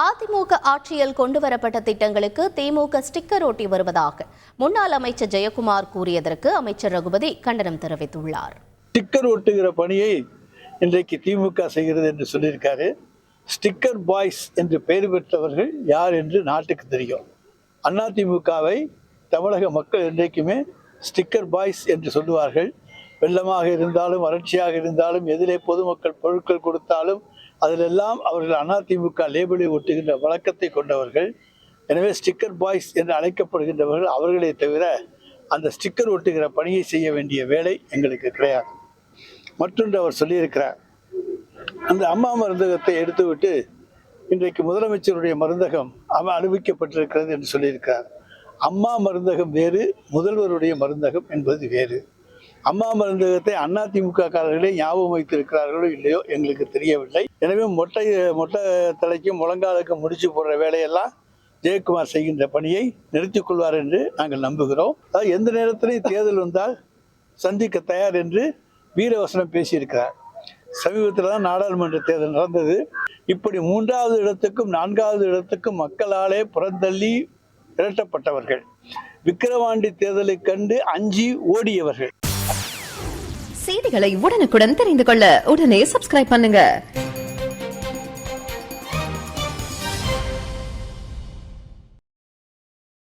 அதிமுக ஆட்சியில் கொண்டுவரப்பட்ட திட்டங்களுக்கு திமுக ஸ்டிக்கர் ஒட்டி வருவதாக முன்னாள் அமைச்சர் ஜெயக்குமார் கூறியதற்கு அமைச்சர் ரகுபதி கண்டனம் தெரிவித்துள்ளார். ஸ்டிக்கர் ஒட்டுகிற பணியை இன்றைக்கு திமுக செய்கிறது என்று சொல்லியிருக்காரு. ஸ்டிக்கர் பாய்ஸ் என்று பெயர் பெற்றவர்கள் யார் என்று நாட்டுக்கு தெரியும். அதிமுகவை தமிழக மக்கள் என்றைக்குமே ஸ்டிக்கர் பாய்ஸ் என்று சொல்லுவார்கள். வெள்ளமாக இருந்தாலும் வறட்சியாக இருந்தாலும் எதிலே பொதுமக்கள் பொருட்கள் கொடுத்தாலும் அதிலெல்லாம் அவர்கள் அதிமுக லேபிளை ஒட்டுகின்ற வழக்கத்தை கொண்டவர்கள். எனவே ஸ்டிக்கர் பாய்ஸ் என்று அழைக்கப்படுகின்றவர்கள் அவர்களே தவிர அந்த ஸ்டிக்கர் ஒட்டுகிற பணியை செய்ய வேண்டிய வேலை எங்களுக்கு கிடையாது. மற்றொன்று அவர் சொல்லியிருக்கிறார், அந்த அம்மா மருந்தகத்தை எடுத்துவிட்டு இன்றைக்கு முதலமைச்சருடைய மருந்தகம் அனுபவிக்கப்பட்டிருக்கிறது என்று சொல்லியிருக்கிறார். அம்மா மருந்தகம் வேறு, முதல்வருடைய மருந்தகம் என்பது வேறு. அம்மா மருந்தகத்தை அதிமுக காரர்களே ஞாபகம் வைத்திருக்கிறார்களோ இல்லையோ எங்களுக்கு தெரியவில்லை. எனவே மொட்டை தலைக்கும் முழங்காலுக்கும் முடிச்சு போடுற வேலையெல்லாம் ஜெயக்குமார் செய்கின்ற பணியை நிறுத்திக் கொள்வார் என்று நாங்கள் நம்புகிறோம். அதாவது எந்த நேரத்திலையும் தேர்தல் வந்தால் சந்திக்க தயார் என்று வீரவசனம் பேசியிருக்கிறார். சமீபத்தில் தான் நாடாளுமன்ற தேர்தல் நடந்தது. இப்படி 3வது இடத்துக்கும் 4வது இடத்துக்கும் மக்களாலே புறந்தள்ளி விரட்டப்பட்டவர்கள், விக்கிரவாண்டி தேர்தலை கண்டு அஞ்சி ஓடியவர்கள். செய்திகளை உடனுக்குடன் தெரிந்து கொள்ள உடனே சப்ஸ்கிரைப் பண்ணுங்க.